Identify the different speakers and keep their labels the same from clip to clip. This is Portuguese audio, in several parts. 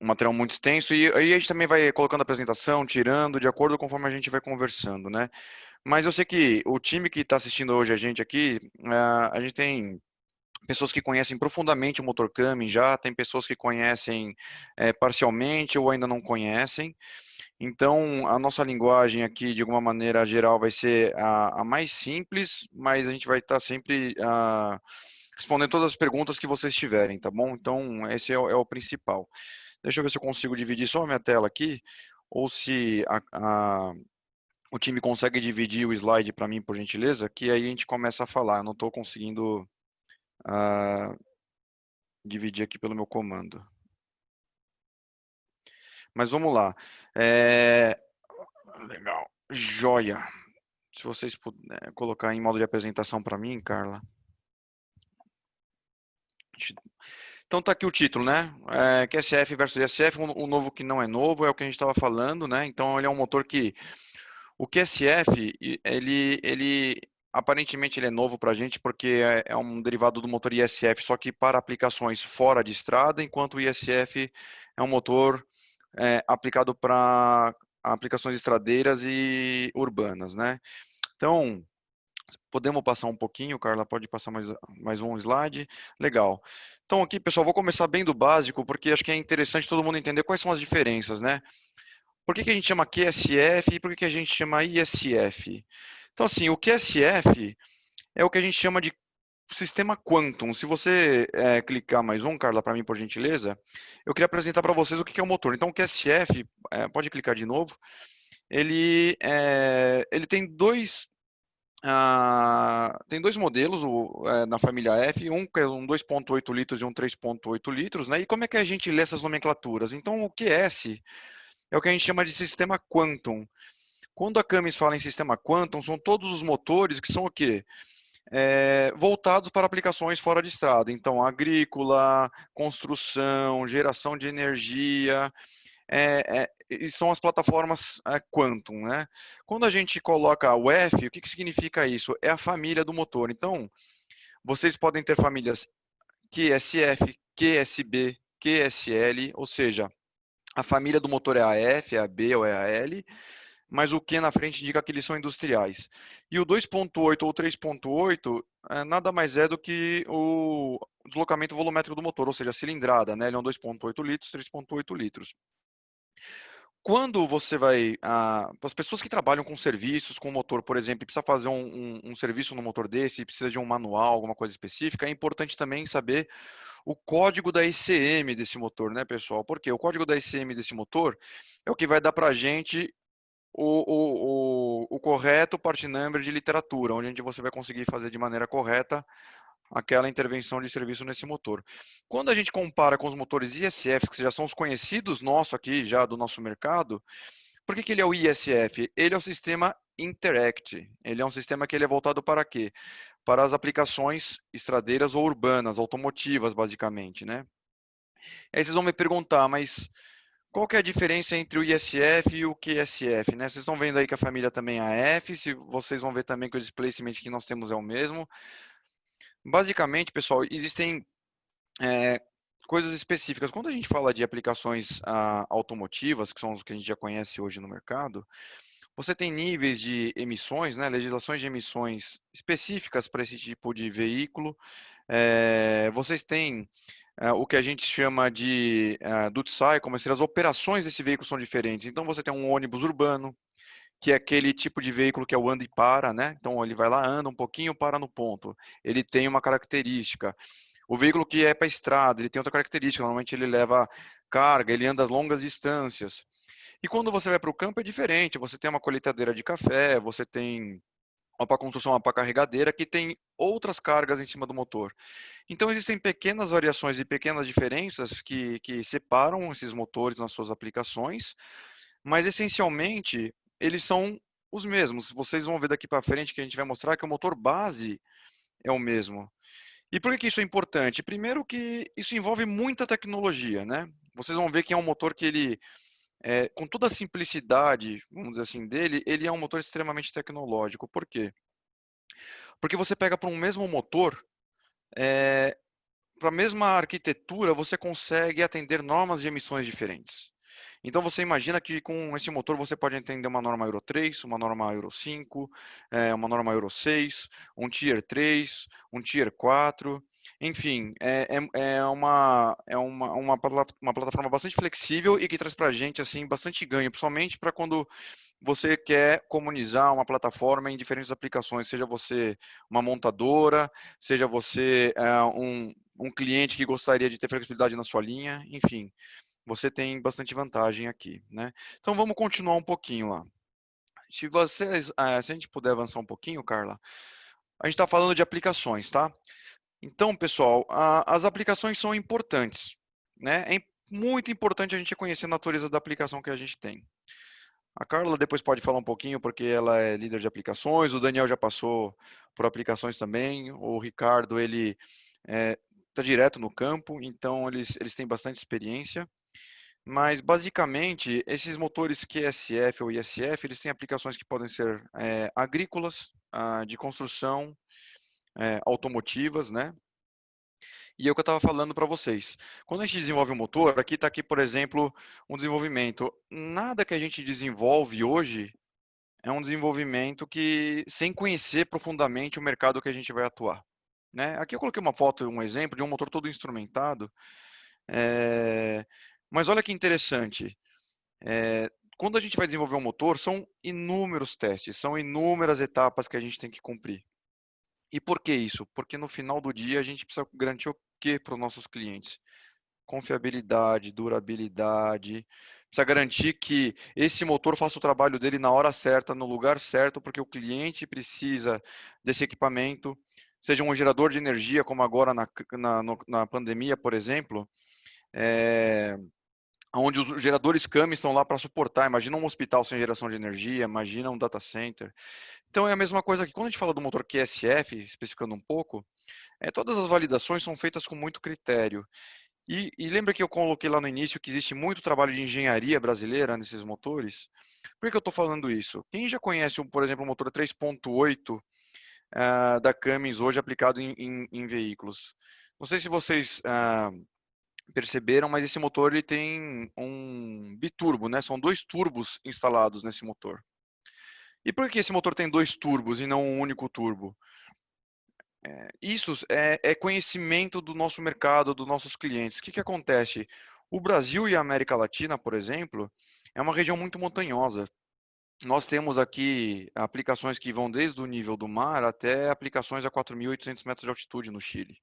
Speaker 1: um material muito extenso, e aí a gente também vai colocando a apresentação, tirando, de acordo conforme a gente vai conversando, né? Mas eu sei que o time que está assistindo hoje a gente aqui, a gente tem pessoas que conhecem profundamente o motor Cummins já, tem pessoas que conhecem parcialmente ou ainda não conhecem. Então, a nossa linguagem aqui, de alguma maneira geral, vai ser a mais simples, mas a gente vai estar sempre respondendo todas as perguntas que vocês tiverem, tá bom? Então, esse é o principal. Deixa eu ver se eu consigo dividir só a minha tela aqui, ou se o time consegue dividir o slide para mim, por gentileza, que aí a gente começa a falar. Eu não estou conseguindo ah, dividir aqui pelo meu comando. Mas vamos lá. Legal. Joia. Se vocês puderem colocar em modo de apresentação para mim, Carla. Então tá aqui o título, né? QSF versus ISF, o novo que não é novo, é o que a gente estava falando, né? Então ele é um motor que o QSF, ele aparentemente ele é novo para a gente porque é um derivado do motor ISF, só que para aplicações fora de estrada, enquanto o ISF é um motor aplicado para aplicações estradeiras e urbanas, né? Então, podemos passar um pouquinho, Carla, pode passar mais um slide. Legal. Então aqui, pessoal, vou começar bem do básico, porque acho que é interessante todo mundo entender quais são as diferenças, né? Por que a gente chama QSF e por que a gente chama ISF? Então, assim, o QSF é o que a gente chama de sistema Quantum. Se você clicar mais um, Carla, para mim, por gentileza, eu queria apresentar para vocês o que é o motor. Então, o QSF, pode clicar de novo, ele tem dois modelos na família F, um que é um 2,8 litros e um 3,8 litros, né? E como é que a gente lê essas nomenclaturas? Então, o QS é o que a gente chama de sistema Quantum. Quando a Cummins fala em sistema Quantum, são todos os motores que são o quê? Voltados para aplicações fora de estrada. Então, agrícola, construção, geração de energia, e são as plataformas Quantum, né? Quando a gente coloca o F, o que significa isso? É a família do motor. Então, vocês podem ter famílias QSF, QSB, QSL, ou seja, a família do motor é a F, é a B ou é a L, mas o Q na frente indica que eles são industriais. E o 2.8 ou 3.8 nada mais é do que o deslocamento volumétrico do motor, ou seja, a cilindrada, né? Ele é um 2.8 litros, 3.8 litros. Quando você vai, as pessoas que trabalham com serviços, com motor, por exemplo, e precisa fazer um serviço no motor desse, precisa de um manual, alguma coisa específica, é importante também saber o código da ICM desse motor, né, pessoal? Porque o código da ICM desse motor é o que vai dar para a gente o correto part number de literatura, onde você vai conseguir fazer de maneira correta aquela intervenção de serviço nesse motor. Quando a gente compara com os motores ISF, que já são os conhecidos nossos aqui, já do nosso mercado, por que ele é o ISF? Ele é o sistema Interact. Ele é um sistema que ele é voltado para quê? Para as aplicações estradeiras ou urbanas, automotivas, basicamente, né? Aí vocês vão me perguntar, mas qual que é a diferença entre o ISF e o QSF, né? Vocês estão vendo aí que a família também é a F, se vocês vão ver também que o displacement que nós temos é o mesmo. Basicamente, pessoal, existem coisas específicas. Quando a gente fala de aplicações automotivas, que são os que a gente já conhece hoje no mercado, você tem níveis de emissões, né, legislações de emissões específicas para esse tipo de veículo. Vocês têm o que a gente chama de duty cycle, como se as operações desse veículo são diferentes. Então, você tem um ônibus urbano, que é aquele tipo de veículo que é o anda e para, né? Então, ele vai lá, anda um pouquinho, para no ponto. Ele tem uma característica. O veículo que é para estrada, ele tem outra característica. Normalmente, ele leva carga, ele anda longas distâncias. E quando você vai para o campo é diferente, você tem uma colheitadeira de café, você tem uma para construção, uma para carregadeira, que tem outras cargas em cima do motor. Então existem pequenas variações e pequenas diferenças que separam esses motores nas suas aplicações, mas essencialmente eles são os mesmos. Vocês vão ver daqui para frente que a gente vai mostrar que o motor base é o mesmo. E por que isso é importante? Primeiro que isso envolve muita tecnologia, né? Vocês vão ver que é um motor que ele com toda a simplicidade, vamos dizer assim, dele, ele é um motor extremamente tecnológico. Por quê? Porque você pega para um mesmo motor a mesma arquitetura, você consegue atender normas de emissões diferentes. Então, você imagina que com esse motor você pode atender uma norma Euro 3, uma norma Euro 5, uma norma Euro 6, um Tier 3, um Tier 4, enfim, uma plataforma bastante flexível e que traz para a gente assim, bastante ganho, principalmente para quando você quer comunizar uma plataforma em diferentes aplicações, seja você uma montadora, seja você um cliente que gostaria de ter flexibilidade na sua linha, enfim, você tem bastante vantagem aqui, né? Então vamos continuar um pouquinho lá. Se a gente puder avançar um pouquinho, Carla, a gente está falando de aplicações, tá? Então, pessoal, as aplicações são importantes, né? É muito importante a gente conhecer a natureza da aplicação que a gente tem. A Carla depois pode falar um pouquinho, porque ela é líder de aplicações, o Daniel já passou por aplicações também, o Ricardo, ele está direto no campo, então eles têm bastante experiência. Mas, basicamente, esses motores QSF ou ISF, eles têm aplicações que podem ser agrícolas, de construção, automotivas, né? E é o que eu estava falando para vocês. Quando a gente desenvolve um motor, aqui está aqui, por exemplo, um desenvolvimento. Nada que a gente desenvolve hoje é um desenvolvimento que, sem conhecer profundamente o mercado que a gente vai atuar. Né? Aqui eu coloquei uma foto, um exemplo de um motor todo instrumentado. Mas olha que interessante. Quando a gente vai desenvolver um motor, são inúmeros testes, são inúmeras etapas que a gente tem que cumprir. E por que isso? Porque no final do dia a gente precisa garantir o que para os nossos clientes? Confiabilidade, durabilidade. Precisa garantir que esse motor faça o trabalho dele na hora certa, no lugar certo, porque o cliente precisa desse equipamento. Seja um gerador de energia, como agora na pandemia, por exemplo, onde os geradores CAM estão lá para suportar. Imagina um hospital sem geração de energia, imagina um data center. Então é a mesma coisa que quando a gente fala do motor QSF, especificando um pouco, todas as validações são feitas com muito critério. E lembra que eu coloquei lá no início que existe muito trabalho de engenharia brasileira nesses motores? Por que eu estou falando isso? Quem já conhece, por exemplo, o motor 3.8 da Cummins hoje aplicado em veículos? Não sei se vocês perceberam, mas esse motor ele tem um biturbo, né? São dois turbos instalados nesse motor. E por que esse motor tem dois turbos e não um único turbo? Isso é conhecimento do nosso mercado, dos nossos clientes. O que acontece? O Brasil e a América Latina, por exemplo, é uma região muito montanhosa. Nós temos aqui aplicações que vão desde o nível do mar até aplicações a 4.800 metros de altitude no Chile.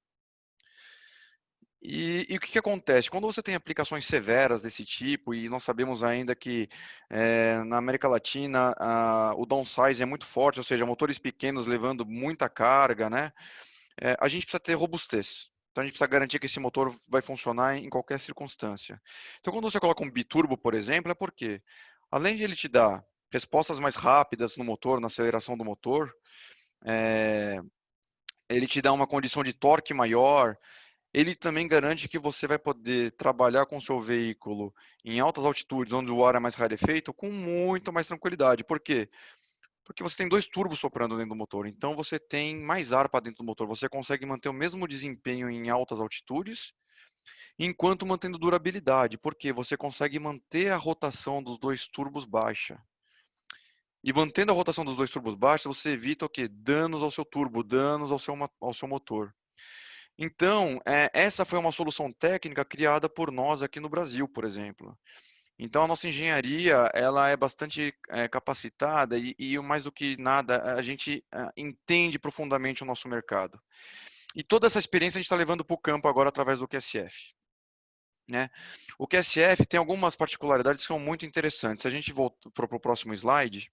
Speaker 1: E o que acontece? Quando você tem aplicações severas desse tipo, e nós sabemos ainda que na América Latina o downsize é muito forte, ou seja, motores pequenos levando muita carga, né? A gente precisa ter robustez. Então, a gente precisa garantir que esse motor vai funcionar em qualquer circunstância. Então, quando você coloca um biturbo, por exemplo, é porque, além de ele te dar respostas mais rápidas no motor, na aceleração do motor, ele te dá uma condição de torque maior, ele também garante que você vai poder trabalhar com o seu veículo em altas altitudes, onde o ar é mais rarefeito, com muito mais tranquilidade. Por quê? Porque você tem dois turbos soprando dentro do motor, então você tem mais ar para dentro do motor, você consegue manter o mesmo desempenho em altas altitudes, enquanto mantendo durabilidade, porque você consegue manter a rotação dos dois turbos baixa. E mantendo a rotação dos dois turbos baixa, você evita o quê? Danos ao seu turbo, danos ao seu motor. Então, essa foi uma solução técnica criada por nós aqui no Brasil, por exemplo. Então, a nossa engenharia, ela é bastante capacitada e, mais do que nada, a gente entende profundamente o nosso mercado. E toda essa experiência a gente está levando para o campo agora através do QSF. Né? O QSF tem algumas particularidades que são muito interessantes. Se a gente for para o próximo slide,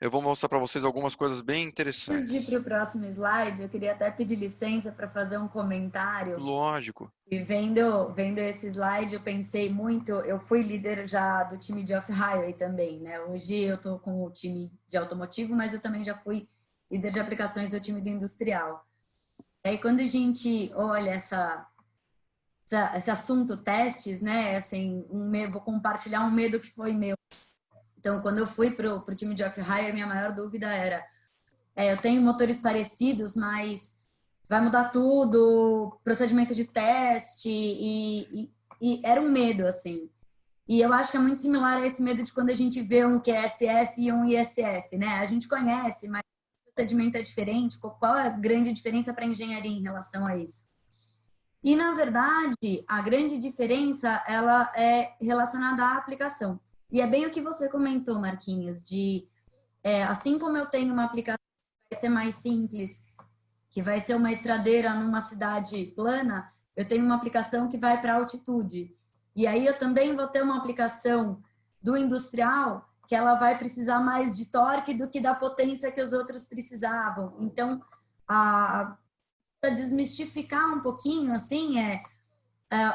Speaker 1: eu vou mostrar para vocês algumas coisas bem
Speaker 2: Antes de ir
Speaker 1: interessantes.
Speaker 2: para o próximo slide, eu queria até pedir licença para fazer um comentário.
Speaker 1: Lógico.
Speaker 2: E vendo esse slide, eu pensei muito. Eu fui líder já do time de off-highway também, né? Hoje eu estou com o time de automotivo, mas eu também já fui líder de aplicações do time do industrial. E aí, quando a gente olha esse assunto testes, né? Assim, vou compartilhar um medo que foi meu. Então, quando eu fui para o time de off-highway, a minha maior dúvida era: eu tenho motores parecidos, mas vai mudar tudo, procedimento de teste, e era um medo, assim. E eu acho que é muito similar a esse medo de quando a gente vê um QSF e um ISF, né? A gente conhece, mas o procedimento é diferente. Qual é a grande diferença para a engenharia em relação a isso? E, na verdade, a grande diferença, ela é relacionada à aplicação. E é bem o que você comentou, Marquinhos, de assim como eu tenho uma aplicação que vai ser mais simples, que vai ser uma estradeira numa cidade plana, eu tenho uma aplicação que vai para altitude. E aí eu também vou ter uma aplicação do industrial que ela vai precisar mais de torque do que da potência que os outros precisavam. Então, para desmistificar um pouquinho, assim,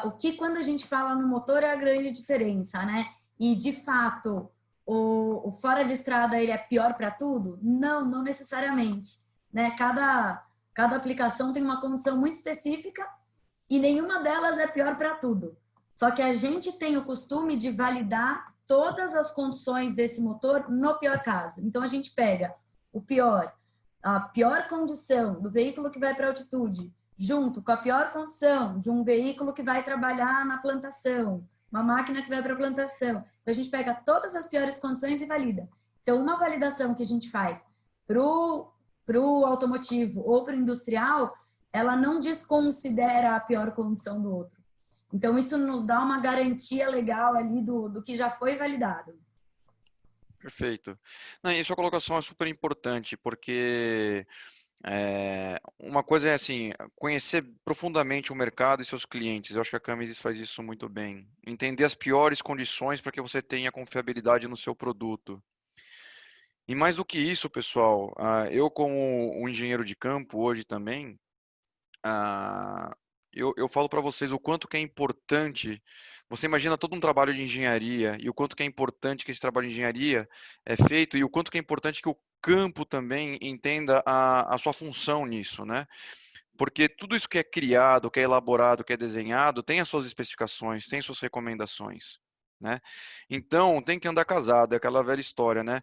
Speaker 2: o que quando a gente fala no motor é a grande diferença, né? E, de fato, o fora de estrada ele é pior para tudo? Não, não necessariamente. Né? Cada aplicação tem uma condição muito específica e nenhuma delas é pior para tudo. Só que a gente tem o costume de validar todas as condições desse motor no pior caso. Então, a gente pega o pior, a pior condição do veículo que vai para altitude, junto com a pior condição de um veículo que vai trabalhar na plantação, uma máquina que vai para a plantação. Então, a gente pega todas as piores condições e valida. Então, uma validação que a gente faz para o automotivo ou para o industrial, ela não desconsidera a pior condição do outro. Então, isso nos dá uma garantia legal ali do que já foi validado.
Speaker 1: Perfeito. Não, e sua colocação é super importante, porque uma coisa é assim, conhecer profundamente o mercado e seus clientes. Eu acho que a Camises faz isso muito bem. Entender as piores condições para que você tenha confiabilidade no seu produto. E mais do que isso, pessoal, eu como um engenheiro de campo hoje também, eu falo para vocês o quanto que é importante. Você imagina todo um trabalho de engenharia e o quanto que é importante que esse trabalho de engenharia é feito e o quanto que é importante que o campo também entenda a sua função nisso, né? Porque tudo isso que é criado, que é elaborado, que é desenhado, tem as suas especificações, tem suas recomendações, né? Então, tem que andar casado, é aquela velha história, né?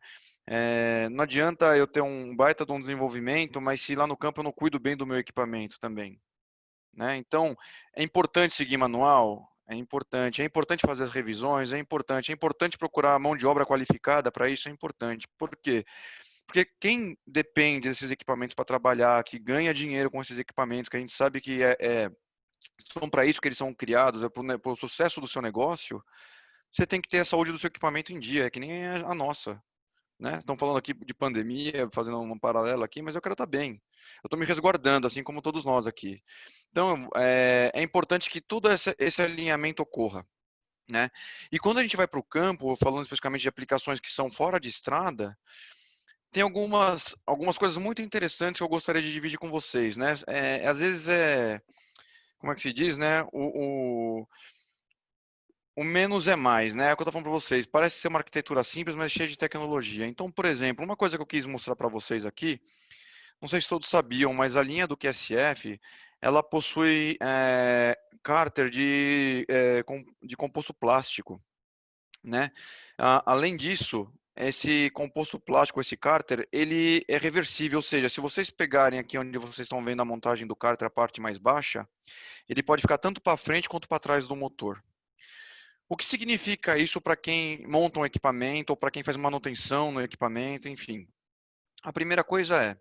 Speaker 1: Não adianta eu ter um baita de um desenvolvimento, mas se lá no campo eu não cuido bem do meu equipamento também, né? Então, é importante seguir manual, é importante fazer as revisões, é importante procurar mão de obra qualificada para isso, é importante. Por quê? Porque quem depende desses equipamentos para trabalhar, que ganha dinheiro com esses equipamentos, que a gente sabe que são para isso que eles são criados, é para o sucesso do seu negócio, você tem que ter a saúde do seu equipamento em dia, é que nem a nossa. Né? Estão falando aqui de pandemia, fazendo um paralelo aqui, mas eu quero estar bem. Eu estou me resguardando, assim como todos nós aqui. Então, é importante que todo esse alinhamento ocorra. Né? E quando a gente vai para o campo, falando especificamente de aplicações que são fora de estrada, tem algumas coisas muito interessantes que eu gostaria de dividir com vocês, né? Às vezes como é que se diz, né? O menos é mais, né? É o que eu estou falando para vocês. Parece ser uma arquitetura simples, mas cheia de tecnologia. Então, por exemplo, uma coisa que eu quis mostrar para vocês aqui, não sei se todos sabiam, mas a linha do QSF, ela possui cárter de composto plástico, né? Além disso, esse composto plástico, esse cárter, ele é reversível, ou seja, se vocês pegarem aqui onde vocês estão vendo a montagem do cárter, a parte mais baixa, ele pode ficar tanto para frente quanto para trás do motor. O que significa isso para quem monta um equipamento ou para quem faz manutenção no equipamento, enfim? A primeira coisa é,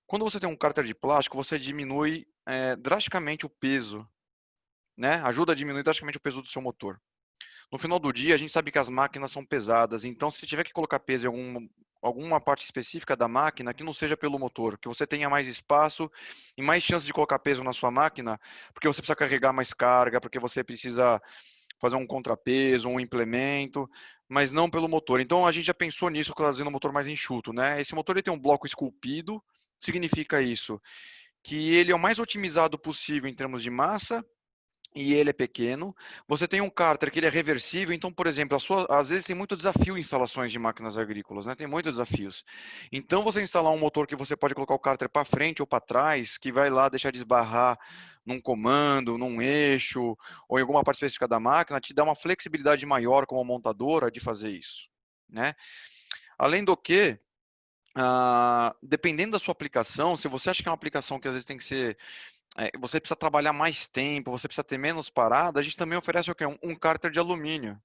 Speaker 1: quando você tem um cárter de plástico, você diminui drasticamente o peso, né? Ajuda a diminuir drasticamente o peso do seu motor. No final do dia, a gente sabe que as máquinas são pesadas, então se tiver que colocar peso em alguma parte específica da máquina, que não seja pelo motor, que você tenha mais espaço e mais chance de colocar peso na sua máquina, porque você precisa carregar mais carga, porque você precisa fazer um contrapeso, um implemento, mas não pelo motor. Então a gente já pensou nisso, trazendo um motor mais enxuto, né? Esse motor ele tem um bloco esculpido, significa isso, que ele é o mais otimizado possível em termos de massa, e ele é pequeno. Você tem um cárter que ele é reversível, então, por exemplo, às vezes tem muito desafio em instalações de máquinas agrícolas, né? Tem muitos desafios. Então, você instalar um motor que você pode colocar o cárter para frente ou para trás, que vai lá deixar de esbarrar num comando, num eixo, ou em alguma parte específica da máquina, te dá uma flexibilidade maior como montadora de fazer isso, né? Além do que, dependendo da sua aplicação, se você acha que é uma aplicação que às vezes tem que ser, você precisa trabalhar mais tempo, você precisa ter menos parada, a gente também oferece o quê? Um cárter de alumínio.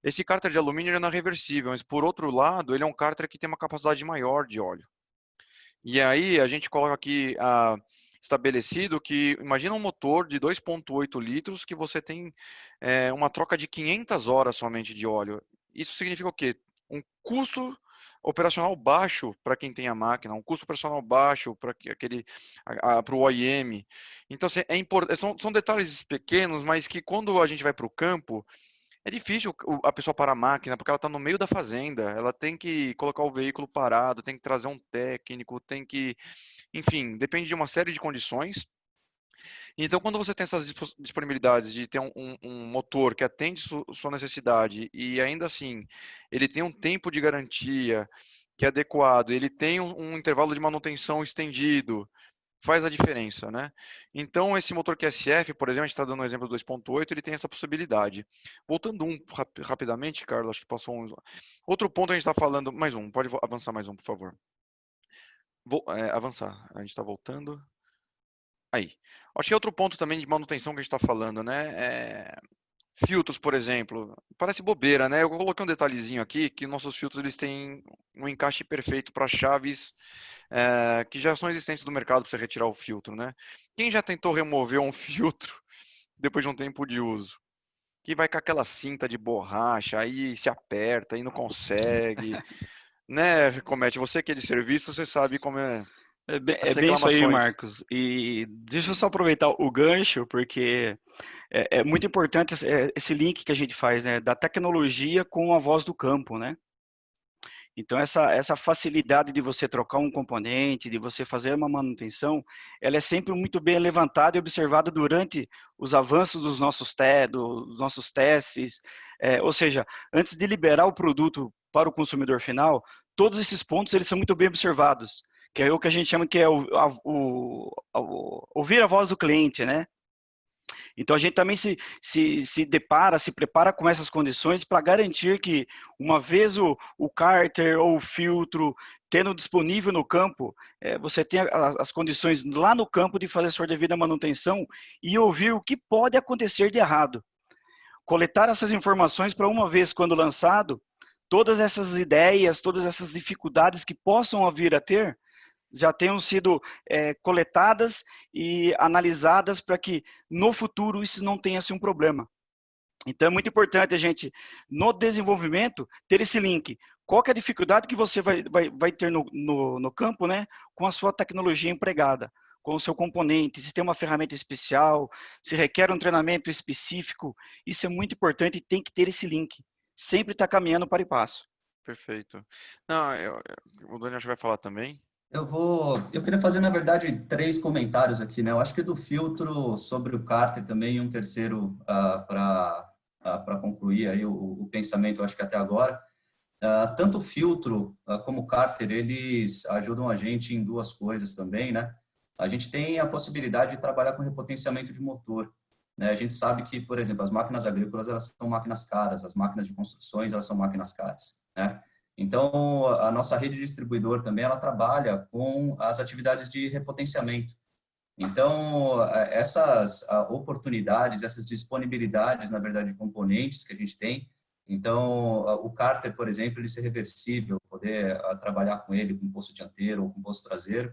Speaker 1: Esse cárter de alumínio ele não é reversível, mas por outro lado, ele é um cárter que tem uma capacidade maior de óleo. E aí a gente coloca aqui estabelecido que, imagina um motor de 2,8 litros que você tem uma troca de 500 horas somente de óleo. Isso significa o quê? Um custo operacional baixo para quem tem a máquina, um custo operacional baixo para o OEM. Então, assim, são detalhes pequenos, mas que quando a gente vai para o campo, é difícil a pessoa parar a máquina, porque ela está no meio da fazenda, ela tem que colocar o veículo parado, tem que trazer um técnico, tem que, enfim, depende de uma série de condições. Então, quando você tem essas disponibilidades de ter um motor que atende sua necessidade e ainda assim ele tem um tempo de garantia que é adequado, ele tem um intervalo de manutenção estendido, faz a diferença, né? Então, esse motor QSF, por exemplo, a gente está dando um exemplo do 2.8, ele tem essa possibilidade. Voltando rapidamente, Carlos, acho que passou um. Outro ponto a gente está falando, mais um, pode avançar mais um, por favor. Vou avançar, a gente está voltando. Aí. Acho que é outro ponto também de manutenção que a gente está falando, né? Filtros, por exemplo, parece bobeira, né? Eu coloquei um detalhezinho aqui que nossos filtros eles têm um encaixe perfeito para chaves que já são existentes no mercado para você retirar o filtro, né? Quem já tentou remover um filtro depois de um tempo de uso? Que vai com aquela cinta de borracha, aí se aperta e não consegue, né? Comete, você que é de serviço, você sabe como é
Speaker 3: É
Speaker 1: as
Speaker 3: bem isso aí,
Speaker 1: reclamações.
Speaker 3: Marcos. E deixa eu só aproveitar o gancho, porque é muito importante esse link que a gente faz, né, da tecnologia com a voz do campo, né? Então, essa facilidade de você trocar um componente, de você fazer uma manutenção, ela é sempre muito bem levantada e observada durante os avanços dos nossos testes. Ou seja, antes de liberar o produto para o consumidor final, todos esses pontos eles são muito bem observados, que é o que a gente chama que é ouvir a voz do cliente, né? Então a gente também se prepara com essas condições para garantir que, uma vez o cárter ou o filtro tendo disponível no campo, você tem as condições lá no campo de fazer sua devida manutenção e ouvir o que pode acontecer de errado. Coletar essas informações para, uma vez quando lançado, todas essas ideias, todas essas dificuldades que possam vir a ter, já tenham sido coletadas e analisadas para que no futuro isso não tenha sido um problema. Então é muito importante a gente, no desenvolvimento, ter esse link. Qual que é a dificuldade que você vai ter no campo, né, com a sua tecnologia empregada, com o seu componente, se tem uma ferramenta especial, se requer um treinamento específico, isso é muito importante e tem que ter esse link. Sempre está caminhando para o passo.
Speaker 1: Perfeito. Não, o Daniel acho que vai falar também.
Speaker 4: Eu queria fazer, na verdade, 3 comentários aqui, né? Eu acho que do filtro sobre o cárter também, e um terceiro para concluir aí o pensamento, eu acho que até agora. Tanto o filtro como o cárter, eles ajudam a gente em 2 coisas também, né? A gente tem a possibilidade de trabalhar com repotenciamento de motor, né? A gente sabe que, por exemplo, as máquinas agrícolas, elas são máquinas caras, as máquinas de construções, elas são máquinas caras, né? Então, a nossa rede de distribuidor também, ela trabalha com as atividades de repotenciamento. Então, essas oportunidades, essas disponibilidades, na verdade, de componentes que a gente tem. Então, o cárter, por exemplo, ele ser reversível, poder trabalhar com ele com posto dianteiro ou com posto traseiro.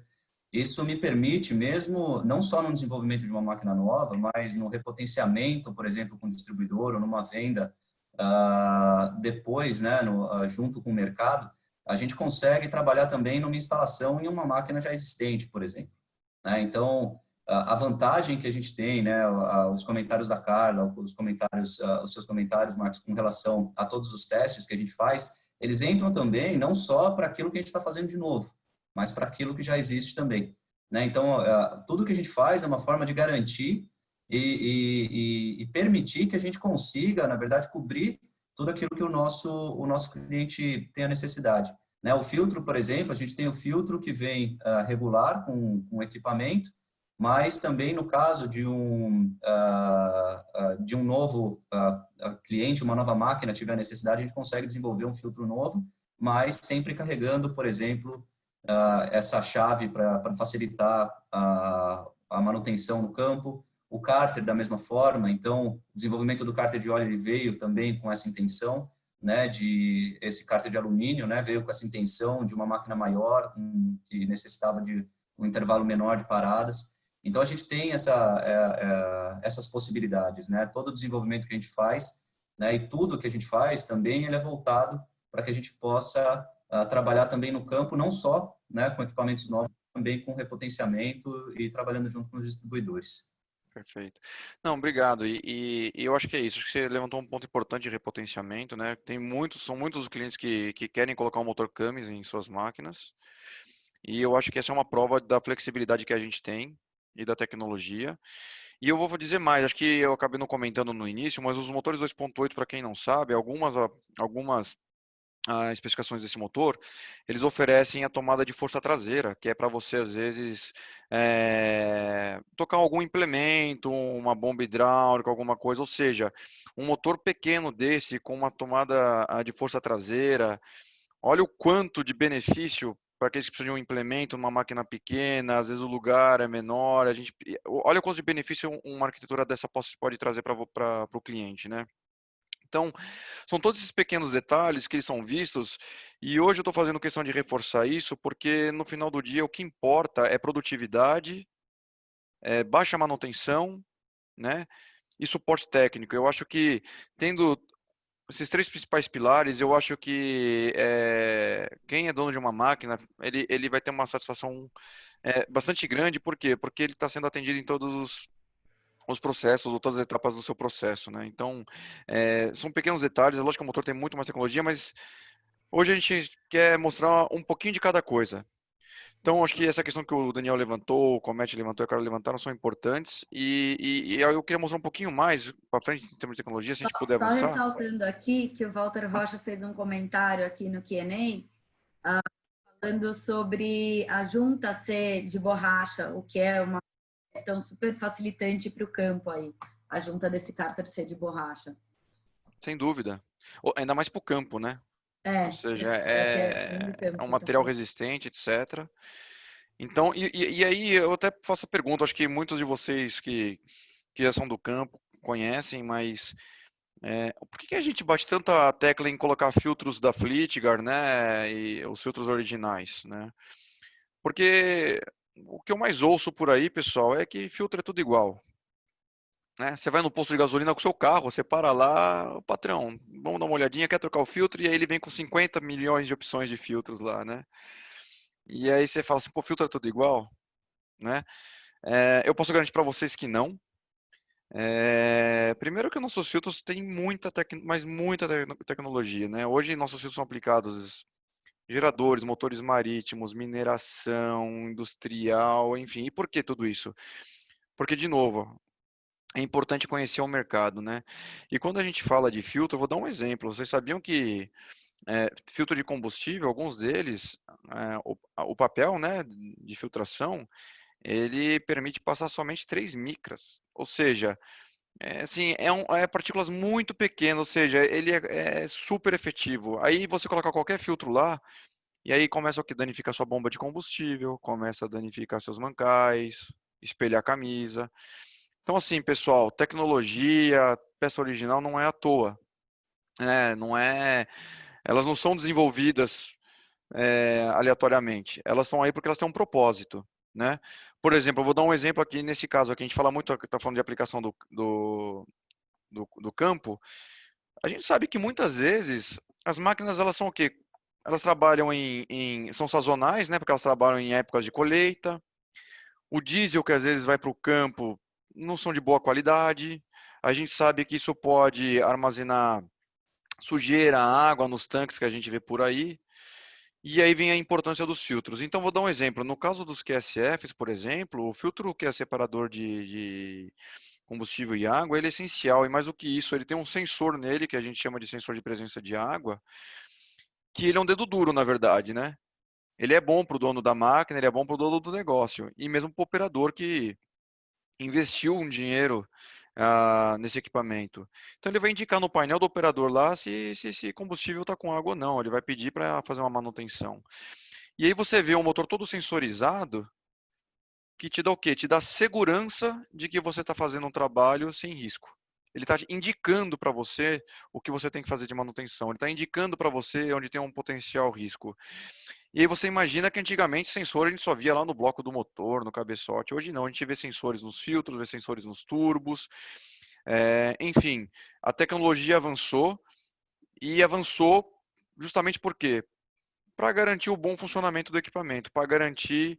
Speaker 4: Isso me permite mesmo, não só no desenvolvimento de uma máquina nova, mas no repotenciamento, por exemplo, com o distribuidor ou numa venda depois, né, junto com o mercado, a gente consegue trabalhar também numa instalação em uma máquina já existente, por exemplo, né? Então, a vantagem que a gente tem, né, os comentários da Carla, os seus comentários, Marcos, com relação a todos os testes que a gente faz, eles entram também não só para aquilo que a gente está fazendo de novo, mas para aquilo que já existe também, né? Então, tudo que a gente faz é uma forma de garantir e permitir que a gente consiga, na verdade, cobrir tudo aquilo que o nosso cliente tem a necessidade, né? O filtro, por exemplo, a gente tem o filtro que vem regular com equipamento, mas também no caso de um novo cliente, uma nova máquina tiver necessidade, a gente consegue desenvolver um filtro novo, mas sempre carregando, por exemplo, essa chave para facilitar a manutenção no campo. O cárter, da mesma forma, então, o desenvolvimento do cárter de óleo ele veio também com essa intenção, né, de esse cárter de alumínio, né, veio com essa intenção de uma máquina maior, que necessitava de um intervalo menor de paradas. Então, a gente tem essas possibilidades, né, todo o desenvolvimento que a gente faz, né, e tudo que a gente faz também ele é voltado para que a gente possa trabalhar também no campo, não só, né, com equipamentos novos, também com repotenciamento e trabalhando junto com os distribuidores.
Speaker 1: Perfeito. Não, obrigado. E eu acho que é isso. Acho que você levantou um ponto importante de repotenciamento, né? São muitos os clientes que querem colocar um motor Cummins em suas máquinas. E eu acho que essa é uma prova da flexibilidade que a gente tem e da tecnologia. E eu vou dizer mais, acho que eu acabei não comentando no início, mas os motores 2.8, para quem não sabe, algumas especificações desse motor, eles oferecem a tomada de força traseira, que é para você, às vezes, tocar algum implemento, uma bomba hidráulica, alguma coisa, ou seja, um motor pequeno desse, com uma tomada de força traseira, olha o quanto de benefício para aqueles que precisam de um implemento numa máquina pequena, às vezes o lugar é menor, olha o quanto de benefício uma arquitetura dessa pode trazer para o cliente, né? Então, são todos esses pequenos detalhes que eles são vistos, e hoje eu estou fazendo questão de reforçar isso, porque no final do dia o que importa é produtividade, baixa manutenção, né, e suporte técnico. Eu acho que tendo esses três principais pilares, eu acho que quem é dono de uma máquina, ele vai ter uma satisfação bastante grande. Por quê? Porque ele está sendo atendido em todos os processos ou todas as etapas do seu processo, né? Então, são pequenos detalhes. É lógico que o motor tem muito mais tecnologia, mas hoje a gente quer mostrar um pouquinho de cada coisa. Então, acho que essa questão que o Daniel levantou, o Comete levantou e o cara levantaram são importantes. E eu queria mostrar um pouquinho mais para frente em termos de tecnologia, se a gente puder
Speaker 2: Só
Speaker 1: avançar.
Speaker 2: ressaltando aqui que o Walter Rocha fez um comentário aqui no Q&A, falando sobre a junta ser de borracha, o que é uma questão super facilitante para o campo aí, a junta desse cárter ser de borracha.
Speaker 1: Sem dúvida. Ainda mais para o campo, né? Ou seja,
Speaker 2: Que é do campo
Speaker 1: é um
Speaker 2: que tá
Speaker 1: material
Speaker 2: falando.
Speaker 1: resistente, etc. Então, e aí eu até faço a pergunta, acho que muitos de vocês que já são do campo conhecem, mas por que a gente bate tanta tecla em colocar filtros da Fleetguard, né, e os filtros originais, né? Porque o que eu mais ouço por aí, pessoal, é que filtro é tudo igual. Né? Você vai no posto de gasolina com o seu carro, você para lá, patrão, vamos dar uma olhadinha, quer trocar o filtro? E aí ele vem com 50 milhões de opções de filtros lá, né? E aí você fala assim, pô, filtro é tudo igual, né? Eu posso garantir para vocês que não. Primeiro que nossos filtros têm muita tecnologia, né? Hoje nossos filtros são aplicados geradores, motores marítimos, mineração, industrial, enfim. E por que tudo isso? Porque, de novo, é importante conhecer o mercado, né? E quando a gente fala de filtro, eu vou dar um exemplo. Vocês sabiam que filtro de combustível, alguns deles, o papel, né, de filtração, ele permite passar somente 3 micras. Ou seja, assim, partículas muito pequenas, ou seja, ele é super efetivo. Aí você coloca qualquer filtro lá, e aí começa o que? Danifica sua bomba de combustível, começa a danificar seus mancais, espelhar a camisa. Então, assim, pessoal, tecnologia, peça original não é à toa. Não é, elas não são desenvolvidas aleatoriamente. Elas estão aí porque elas têm um propósito. Né? Por exemplo, eu vou dar um exemplo aqui nesse caso. Aqui a gente fala muito, está falando de aplicação do campo. A gente sabe que muitas vezes as máquinas elas são o quê? Elas trabalham são sazonais, né? Porque elas trabalham em épocas de colheita. O diesel que às vezes vai para o campo não são de boa qualidade. A gente sabe que isso pode armazenar sujeira, água nos tanques que a gente vê por aí. E aí vem a importância dos filtros. Então, vou dar um exemplo. No caso dos QSFs, por exemplo, o filtro que é separador de combustível e água, ele é essencial. E mais do que isso, ele tem um sensor nele, que a gente chama de sensor de presença de água, que ele é um dedo duro, na verdade, né? Ele é bom para o dono da máquina, ele é bom para o dono do negócio. E mesmo para o operador que investiu um dinheiro nesse equipamento. Então ele vai indicar no painel do operador lá se esse combustível está com água ou não. Ele vai pedir para fazer uma manutenção. E aí você vê um motor todo sensorizado, que te dá o quê? Te dá segurança de que você está fazendo um trabalho sem risco. Ele está indicando para você o que você tem que fazer de manutenção. Ele está indicando para você onde tem um potencial risco. E aí você imagina que antigamente sensor a gente só via lá no bloco do motor, no cabeçote. Hoje não, a gente vê sensores nos filtros, vê sensores nos turbos. Enfim, a tecnologia avançou e avançou justamente por quê? Para garantir o bom funcionamento do equipamento, para garantir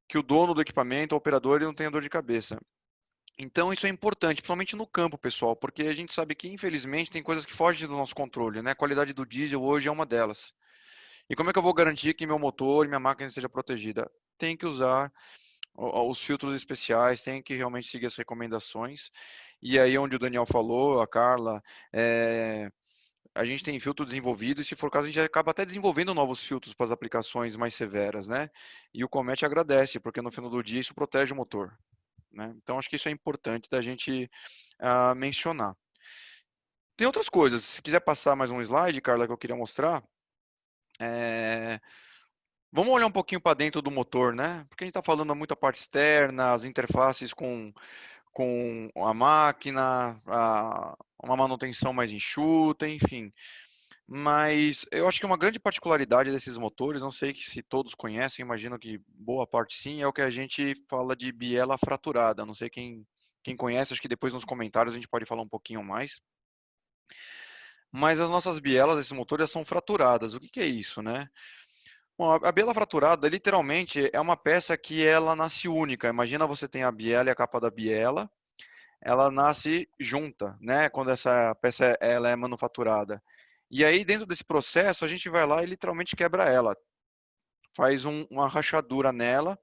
Speaker 1: que o dono do equipamento, o operador, ele não tenha dor de cabeça. Então isso é importante, principalmente no campo, pessoal, porque a gente sabe que infelizmente tem coisas que fogem do nosso controle, né? A qualidade do diesel hoje é uma delas. E como é que eu vou garantir que meu motor e minha máquina esteja protegida? Tem que usar os filtros especiais, tem que realmente seguir as recomendações. E aí onde o Daniel falou, a Carla, a gente tem filtro desenvolvido e se for o caso a gente acaba até desenvolvendo novos filtros para as aplicações mais severas, né? E o Comet agradece, porque no final do dia isso protege o motor, né? Então acho que isso é importante da gente mencionar. Tem outras coisas, se quiser passar mais um slide, Carla, que eu queria mostrar, vamos olhar um pouquinho para dentro do motor, né? Porque a gente está falando muito da parte externa, as interfaces com a máquina, uma manutenção mais enxuta, enfim. Mas eu acho que uma grande particularidade desses motores, não sei se todos conhecem, imagino que boa parte sim, é o que a gente fala de biela fraturada. Não sei quem conhece, acho que depois nos comentários a gente pode falar um pouquinho mais. Mas as nossas bielas desses motores são fraturadas. O que é isso, né? Bom, a biela fraturada, literalmente, é uma peça que ela nasce única. Imagina você tem a biela e a capa da biela, ela nasce junta, né? Quando essa peça ela é manufaturada. E aí, dentro desse processo, a gente vai lá e literalmente quebra ela. Faz uma rachadura nela.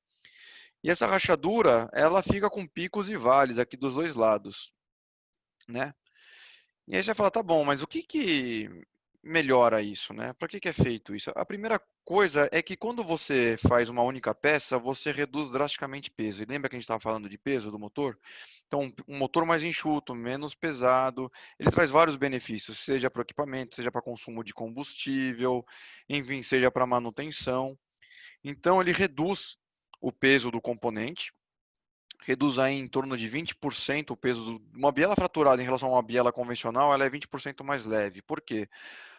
Speaker 1: E essa rachadura, ela fica com picos e vales aqui dos dois lados, né? E aí você fala, tá bom, mas o que melhora isso, né? Para que é feito isso? A primeira coisa é que quando você faz uma única peça, você reduz drasticamente peso. E lembra que a gente estava falando de peso do motor? Então, um motor mais enxuto, menos pesado, ele traz vários benefícios, seja para o equipamento, seja para consumo de combustível, enfim, seja para manutenção. Então, ele reduz o peso do componente, reduz aí em torno de 20% o peso de uma biela fraturada em relação a uma biela convencional, ela é 20% mais leve. Por quê?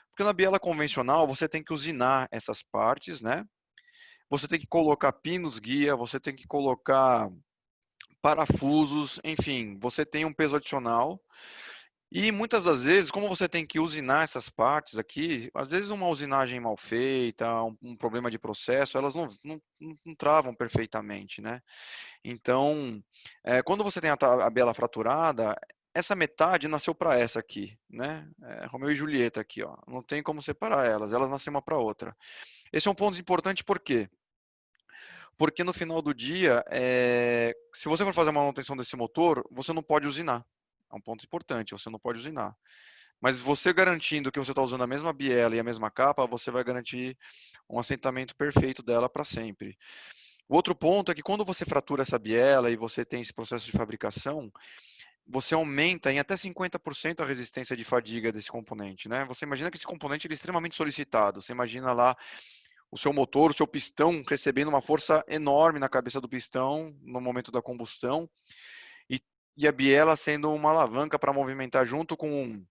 Speaker 1: Porque na biela convencional você tem que usinar essas partes, né? Você tem que colocar pinos guia, você tem que colocar parafusos, enfim, você tem um peso adicional. E muitas das vezes, como você tem que usinar essas partes aqui, às vezes uma usinagem mal feita, um problema de processo, elas não travam perfeitamente, né? Então, quando você tem a biela fraturada, essa metade nasceu para essa aqui, né? Romeu e Julieta aqui, ó. Não tem como separar elas nascem uma para outra. Esse é um ponto importante, por quê? Porque no final do dia, se você for fazer a manutenção desse motor, você não pode usinar. É um ponto importante, você não pode usinar. Mas você garantindo que você está usando a mesma biela e a mesma capa, você vai garantir um assentamento perfeito dela para sempre. O outro ponto é que quando você fratura essa biela e você tem esse processo de fabricação, você aumenta em até 50% a resistência de fadiga desse componente, né? Você imagina que esse componente ele é extremamente solicitado. Você imagina lá o seu motor, o seu pistão recebendo uma força enorme na cabeça do pistão no momento da combustão e a biela sendo uma alavanca para movimentar junto com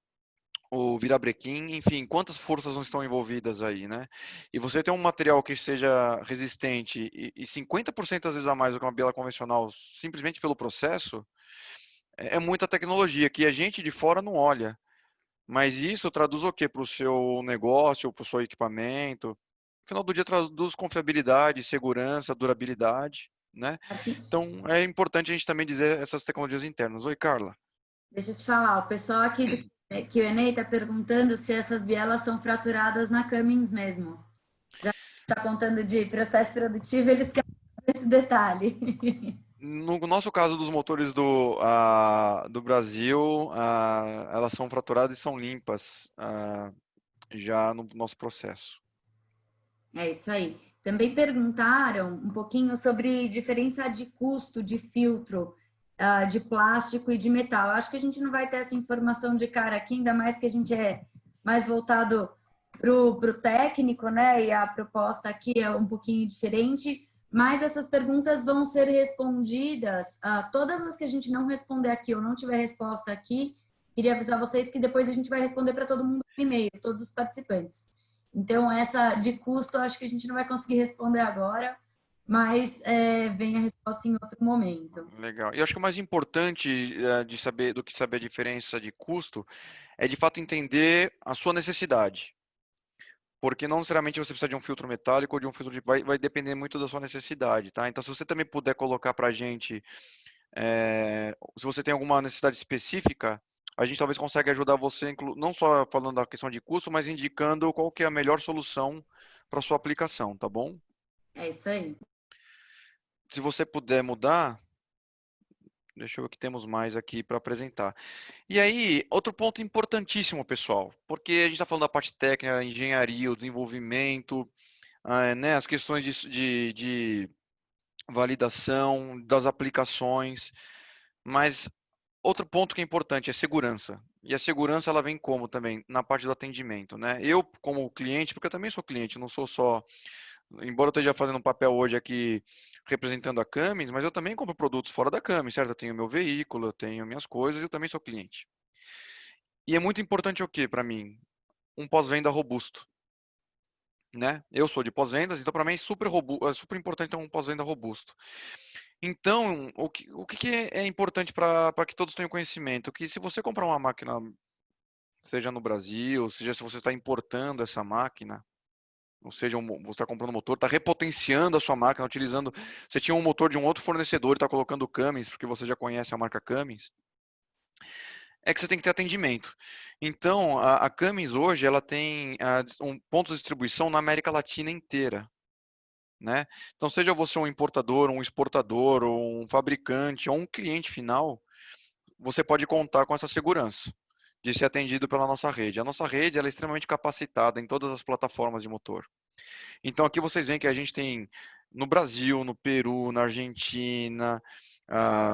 Speaker 1: o virabrequim, enfim, quantas forças não estão envolvidas aí, né? E você tem um material que seja resistente e 50% às vezes a mais do que uma biela convencional, simplesmente pelo processo, é muita tecnologia que a gente de fora não olha. Mas isso traduz o quê? Para o seu negócio, para o seu equipamento. No final do dia traduz confiabilidade, segurança, durabilidade, né? Então é importante a gente também dizer essas tecnologias internas. Oi, Carla.
Speaker 2: Deixa eu te falar, o pessoal aqui do Q&A está perguntando se essas bielas são fraturadas na Cummins mesmo. Já está contando de processo produtivo, eles querem esse detalhe.
Speaker 1: No nosso caso dos motores do Brasil, elas são fraturadas e são limpas já no nosso processo.
Speaker 2: É isso aí. Também perguntaram um pouquinho sobre diferença de custo de filtro de plástico e de metal. Eu acho que a gente não vai ter essa informação de cara aqui, ainda mais que a gente é mais voltado pro técnico, né? E a proposta aqui é um pouquinho diferente, mas essas perguntas vão ser respondidas, todas as que a gente não responder aqui ou não tiver resposta aqui, queria avisar vocês que depois a gente vai responder para todo mundo por e-mail, todos os participantes. Então, essa de custo, acho que a gente não vai conseguir responder agora, mas vem a resposta em outro momento.
Speaker 1: Legal. E eu acho que o mais importante de saber do que saber a diferença de custo é de fato entender a sua necessidade. Porque não necessariamente você precisa de um filtro metálico ou de um filtro de... Vai depender muito da sua necessidade, tá? Então, se você também puder colocar para a gente, se você tem alguma necessidade específica, a gente talvez consiga ajudar você, não só falando da questão de custo, mas indicando qual que é a melhor solução para sua aplicação, tá bom?
Speaker 2: É isso aí.
Speaker 1: Se você puder mudar, deixa eu ver o que temos mais aqui para apresentar. E aí, outro ponto importantíssimo, pessoal, porque a gente está falando da parte técnica, a engenharia, o desenvolvimento, né, as questões de validação das aplicações, mas outro ponto que é importante é segurança. E a segurança ela vem como também? Na parte do atendimento, né? Eu, como cliente, porque eu também sou cliente, não sou só... Embora eu esteja fazendo um papel hoje aqui representando a Cummins, mas eu também compro produtos fora da Cummins, certo? Eu tenho meu veículo, eu tenho minhas coisas, eu também sou cliente. E é muito importante o quê para mim? Um pós-venda robusto, né? Eu sou de pós-vendas, então para mim é super importante ter um pós-venda robusto. Então, o que é importante para que todos tenham conhecimento? Que se você comprar uma máquina, seja no Brasil, seja se você está importando essa máquina, ou seja, você está comprando um motor, está repotenciando a sua máquina, utilizando... Você tinha um motor de um outro fornecedor e está colocando o Cummins, porque você já conhece a marca Cummins, é que você tem que ter atendimento. Então, a Cummins hoje, ela tem um ponto de distribuição na América Latina inteira, né? Então, seja você um importador, um exportador, ou um fabricante, ou um cliente final, você pode contar com essa segurança de ser atendido pela nossa rede. A nossa rede ela é extremamente capacitada em todas as plataformas de motor. Então, aqui vocês veem que a gente tem no Brasil, no Peru, na Argentina,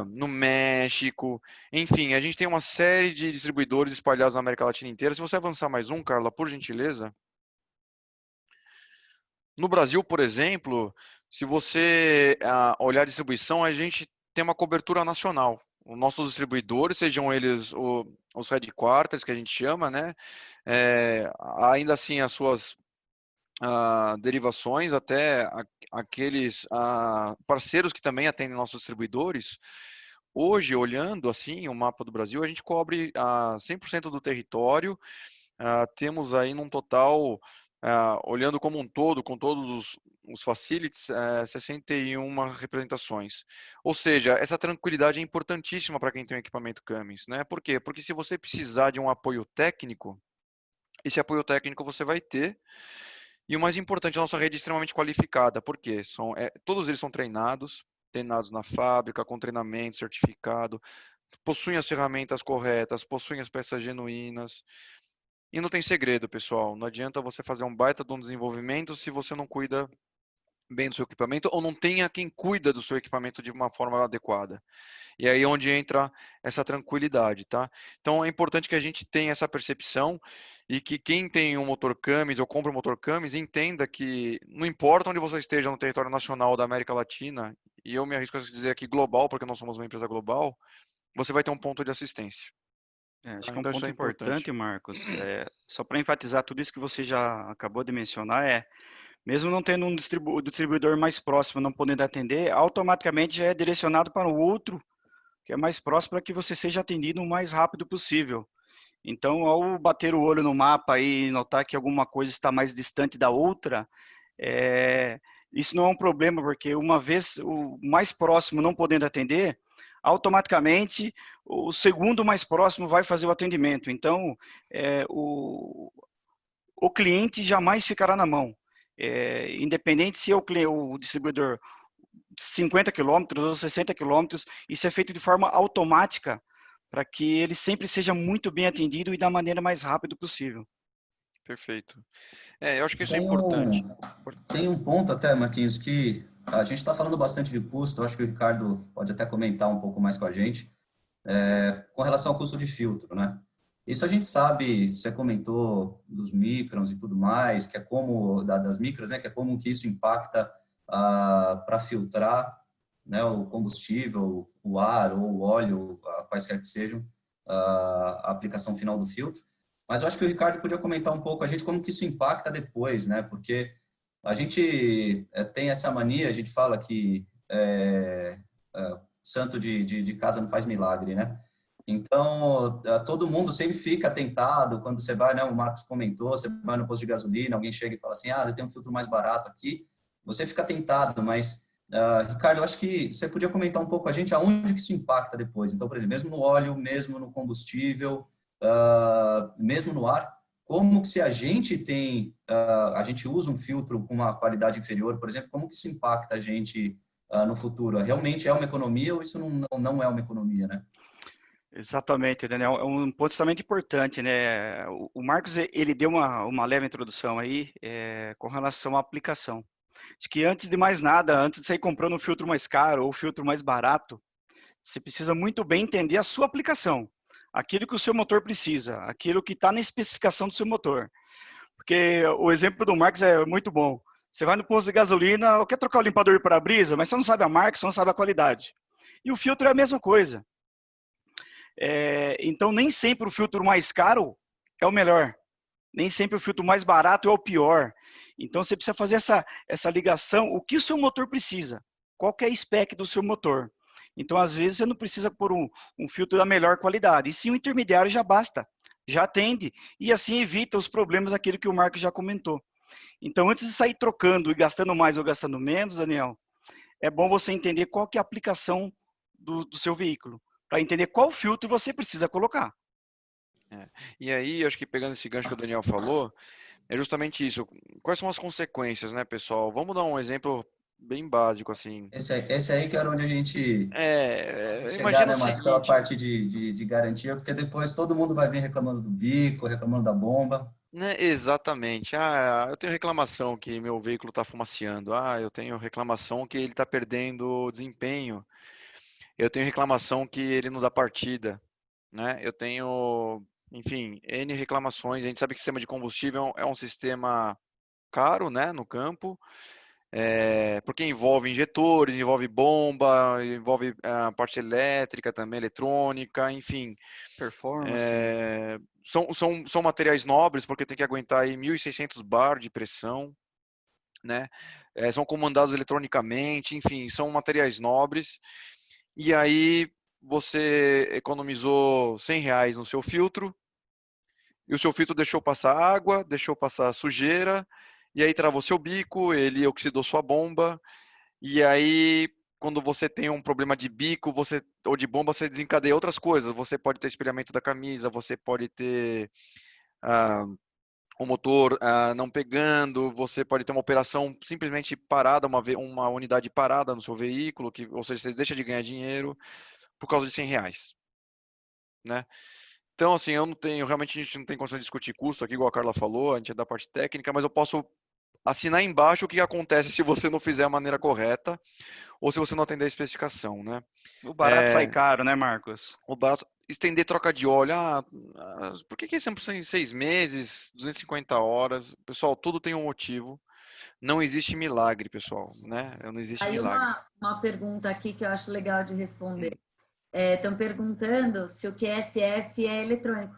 Speaker 1: no México, enfim, a gente tem uma série de distribuidores espalhados na América Latina inteira. Se você avançar mais um, Carla, por gentileza. No Brasil, por exemplo, se você olhar a distribuição, a gente tem uma cobertura nacional. Os nossos distribuidores, sejam eles os headquarters, que a gente chama, né? Ainda assim, as suas derivações, até aqueles parceiros que também atendem nossos distribuidores. Hoje, olhando assim o mapa do Brasil, a gente cobre 100% do território. Temos aí num total, olhando como um todo, com todos os facilities, 61 representações. Ou seja, essa tranquilidade é importantíssima para quem tem um equipamento Cummins, né? Por quê? Porque se você precisar de um apoio técnico, esse apoio técnico você vai ter. E o mais importante, a nossa rede é extremamente qualificada, porque todos eles são treinados na fábrica, com treinamento, certificado, possuem as ferramentas corretas, possuem as peças genuínas. E não tem segredo, pessoal. Não adianta você fazer um baita de um desenvolvimento se você não cuida bem do seu equipamento ou não tenha quem cuida do seu equipamento de uma forma adequada. E aí é onde entra essa tranquilidade, tá? Então é importante que a gente tenha essa percepção e que quem tem um motor Cummins ou compra um motor Cummins entenda que não importa onde você esteja no território nacional da América Latina, e eu me arrisco a dizer aqui global, porque nós somos uma empresa global, você vai ter um ponto de assistência.
Speaker 3: Acho que um
Speaker 1: Então isso
Speaker 3: ponto
Speaker 1: é
Speaker 3: importante, Marcos, só para enfatizar tudo isso que você já acabou de mencionar, mesmo não tendo um distribuidor mais próximo, não podendo atender, automaticamente já é direcionado para o outro que é mais próximo para que você seja atendido o mais rápido possível. Então, ao bater o olho no mapa e notar que alguma coisa está mais distante da outra, isso não é um problema, porque uma vez o mais próximo não podendo atender, automaticamente o segundo mais próximo vai fazer o atendimento. Então, o cliente jamais ficará na mão. Independente se é o distribuidor 50 quilômetros ou 60 quilômetros, isso é feito de forma automática para que ele sempre seja muito bem atendido e da maneira mais rápida possível.
Speaker 1: Perfeito. Eu acho que isso é importante.
Speaker 4: Tem um ponto até, Marquinhos, que a gente está falando bastante de custo, eu acho que o Ricardo pode até comentar um pouco mais com a gente, com relação ao custo de filtro, né? Isso a gente sabe, você comentou dos microns e tudo mais, que é como, das micros, né, que é como que isso impacta para filtrar, né, o combustível, o ar ou o óleo, quaisquer que sejam, a aplicação final do filtro. Mas eu acho que o Ricardo podia comentar um pouco a gente como que isso impacta depois, né, porque a gente tem essa mania, a gente fala que santo de casa não faz milagre, né? Então, todo mundo sempre fica tentado, quando você vai, né, o Marcos comentou, você vai no posto de gasolina, alguém chega e fala assim, eu tenho um filtro mais barato aqui, você fica tentado, mas, Ricardo, eu acho que você podia comentar um pouco com a gente aonde que isso impacta depois. Então, por exemplo, mesmo no óleo, mesmo no combustível, mesmo no ar, como que se a gente tem, a gente usa um filtro com uma qualidade inferior, por exemplo, como que isso impacta a gente no futuro? Realmente é uma economia ou isso não é uma economia, né?
Speaker 3: Exatamente, Daniel. É um ponto extremamente importante, né? O Marcos, ele deu uma leve introdução aí com relação à aplicação. Acho que antes de mais nada, antes de sair comprando um filtro mais caro ou um filtro mais barato, você precisa muito bem entender a sua aplicação. Aquilo que o seu motor precisa, aquilo que está na especificação do seu motor. Porque o exemplo do Marcos é muito bom. Você vai no posto de gasolina, quer trocar o limpador de para-brisa, mas você não sabe a marca, você não sabe a qualidade. E o filtro é a mesma coisa. Então, nem sempre o filtro mais caro é o melhor. Nem sempre o filtro mais barato é o pior. Então, você precisa fazer essa ligação. O que o seu motor precisa? Qual que é a spec do seu motor? Então, às vezes, você não precisa pôr um filtro da melhor qualidade. E sim, o intermediário já basta. Já atende. E assim evita os problemas, aquilo que o Marcos já comentou. Então, antes de sair trocando e gastando mais ou gastando menos, Daniel, é bom você entender qual que é a aplicação do seu veículo, para entender qual filtro você precisa colocar.
Speaker 1: E aí, acho que pegando esse gancho que o Daniel falou, é justamente isso. Quais são as consequências, né, pessoal? Vamos dar um exemplo bem básico, assim.
Speaker 4: Esse aí que era onde a gente gosta de chegar,
Speaker 1: Imagina
Speaker 4: né,
Speaker 1: o
Speaker 4: Marcos, pela
Speaker 1: seguinte,
Speaker 4: parte de garantia, porque depois todo mundo vai vir reclamando do bico, reclamando da bomba.
Speaker 1: né? Exatamente. Eu tenho reclamação que meu veículo está fumaciando. Eu tenho reclamação que ele está perdendo desempenho. Eu tenho reclamação que ele não dá partida, né? Eu tenho, enfim, N reclamações. A gente sabe que o sistema de combustível é um sistema caro, né, no campo, porque envolve injetores, envolve bomba, envolve a parte elétrica também, eletrônica, enfim.
Speaker 3: Performance.
Speaker 1: São materiais nobres, porque tem que aguentar aí 1.600 bar de pressão, né? São comandados eletronicamente, enfim, são materiais nobres. E aí você economizou R$ 100 no seu filtro, e o seu filtro deixou passar água, deixou passar sujeira, e aí travou seu bico, ele oxidou sua bomba, e aí quando você tem um problema de bico ou de bomba, você desencadeia outras coisas. Você pode ter espelhamento da camisa, você pode ter o motor não pegando, você pode ter uma operação simplesmente parada, uma unidade parada no seu veículo, ou seja, você deixa de ganhar dinheiro por causa de R$ 100, né? Então, assim, realmente a gente não tem condição de discutir custo aqui, igual a Carla falou, a gente é da parte técnica, mas eu posso assinar embaixo o que acontece se você não fizer a maneira correta ou se você não atender a especificação, né?
Speaker 3: O barato sai caro, né, Marcos?
Speaker 1: O barato, estender troca de óleo, por que é sempre em 6 meses, 250 horas? Pessoal, tudo tem um motivo. Não existe milagre, pessoal, né? Não existe
Speaker 2: Aí
Speaker 1: milagre.
Speaker 2: uma pergunta aqui que eu acho legal de responder. Estão perguntando se o QSF é eletrônico,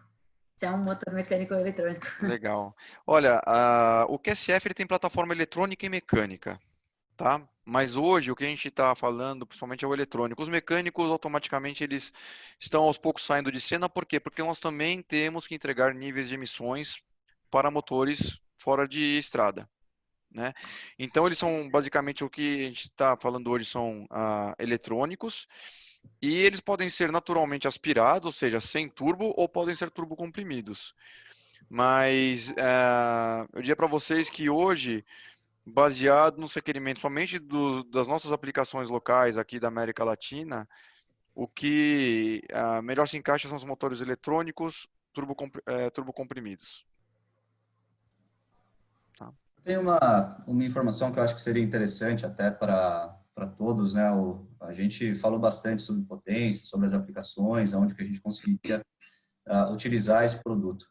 Speaker 2: se é um motor mecânico ou eletrônico.
Speaker 1: Legal. Olha, o QSF ele tem plataforma eletrônica e mecânica, tá? Mas hoje o que a gente está falando, principalmente é o eletrônico. Os mecânicos automaticamente eles estão aos poucos saindo de cena, por quê? Porque nós também temos que entregar níveis de emissões para motores fora de estrada, né? Então eles são basicamente o que a gente está falando hoje são eletrônicos e eles podem ser naturalmente aspirados, ou seja, sem turbo, ou podem ser turbocomprimidos. Mas eu diria para vocês que hoje, baseado nos requerimentos somente das nossas aplicações locais aqui da América Latina, o que melhor se encaixa são os motores eletrônicos turbocomprimidos. Tá?
Speaker 4: Tem uma informação que eu acho que seria interessante até para todos, né? A gente falou bastante sobre potência, sobre as aplicações, onde que a gente conseguiria utilizar esse produto,